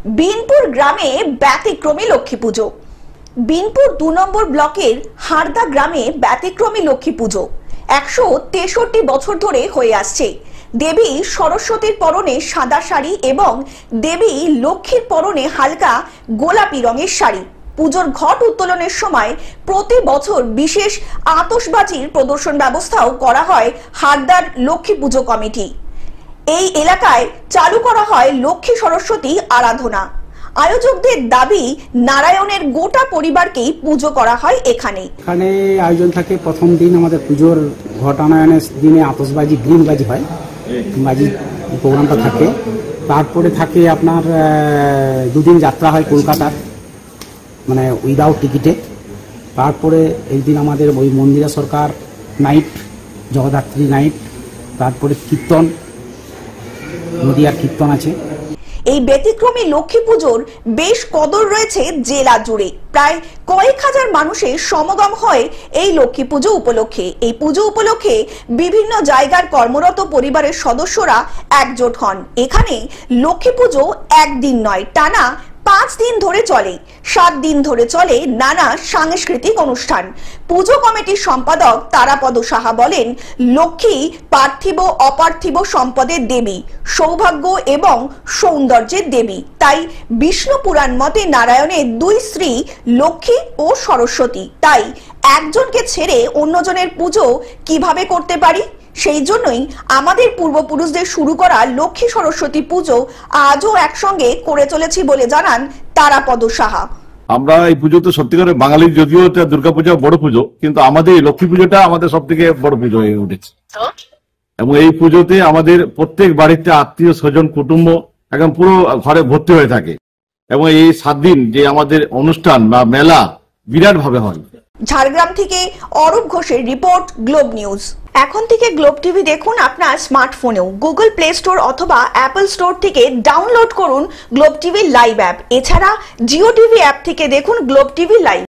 বিনপুর গ্রামে ব্যতিক্রমী লক্ষ্মী পুজো। বিনপুর 2 নম্বর ব্লকের হারদা গ্রামে ব্যতিক্রমী লক্ষ্মী পুজো 163 বছর ধরে হয়ে আসছে। দেবী সরস্বতীর পরনে সাদা শাড়ি এবং দেবী লক্ষ্মীর পরনে হালকা গোলাপি রঙের শাড়ি। পুজোর ঘট উত্তোলনের সময় প্রতি বছর বিশেষ আতশবাজির প্রদর্শন ব্যবস্থাও করা হয় হারদার লক্ষ্মী পুজো কমিটি। এই এলাকায় চালু করা হয় লক্ষ্মী সরস্বতী আরাধনা। আয়োজকদের দাবি নারায়ণের গোটা পরিবারকেই পুজো করা হয় এখানে। এখানে আয়োজন থাকে প্রথম দিন আমাদের পুজোর ঘটানয়নের দিনে আতশবাজি গ্রিন বাজি হয়, বাজি প্রোগ্রামটা থাকে। তারপরে থাকে আপনার 2 দিন যাত্রা হয় কলকাতার, মানে উইদাউট টিকিটে। তারপরে একদিন আমাদের ওই মন্দিরা সরকার নাইট, জগদ্ধাত্রী নাইট। তারপরে কীর্তন, নদিয়ার কীর্তন আছে। এই ব্যতিক্রমী লক্ষ্মী পুজোর বেশ কদর রয়েছে জেলা জুড়ে। প্রায় কয়েক হাজার মানুষের সমাগম হয় এই লক্ষ্মী পুজো উপলক্ষে। এই পুজো উপলক্ষে বিভিন্ন জায়গার কর্মরত পরিবারের সদস্যরা একজোট হন। এখানে লক্ষ্মী পুজো একদিন নয়, টানা 5 দিন ধরে চলে। 7 দিন ধরে চলে নানা সাংস্কৃতিক অনুষ্ঠান। পুজো কমিটির সম্পাদক তারাপদ সাহা বলেন, লক্ষ্মী পার্থিব অপার্থিব সম্পদের দেবী, সৌভাগ্য এবং সৌন্দর্যের দেবী। তাই বিষ্ণু পুরাণ মতে নারায়ণের 2 স্ত্রী লক্ষ্মী ও সরস্বতী। তাই একজনকে ছেড়ে অন্যজনের পুজো কিভাবে করতে পারি? সেই জন্যই আমাদের পূর্বপুরুষদের শুরু করা লক্ষ্মী সরস্বতী পুজো আজও একসঙ্গে করে চলেছি বলে জানান তারাপদ সাহা। আমরা এই পুজোতে সত্যিকারের বাঙালির, যদিও এটা দুর্গাপূজা বড় পুজো, কিন্তু আমাদের লক্ষ্মী পুজোটা আমাদের সব থেকে বড় পুজো হয়ে উঠেছে। এবং এই পুজোতে আমাদের প্রত্যেক বাড়িতে আত্মীয় স্বজন কুটুম্ব একদম পুরো ঘরে ভর্তি হয়ে থাকে। এবং এই 7 দিন যে আমাদের অনুষ্ঠান বা মেলা বিরাট ভাবে হয়। ঝাড়গ্রাম থেকে অরূপ ঘোষের রিপোর্ট, গ্লোব নিউজ। এখন থেকে গ্লোব টিভি দেখুন আপনার স্মার্টফোনেও। গুগল প্লে স্টোর অথবা অ্যাপল স্টোর থেকে ডাউনলোড করুন গ্লোব টিভি লাইভ অ্যাপ। এছাড়া জিও টিভি অ্যাপ থেকে দেখুন গ্লোব টিভি লাইভ।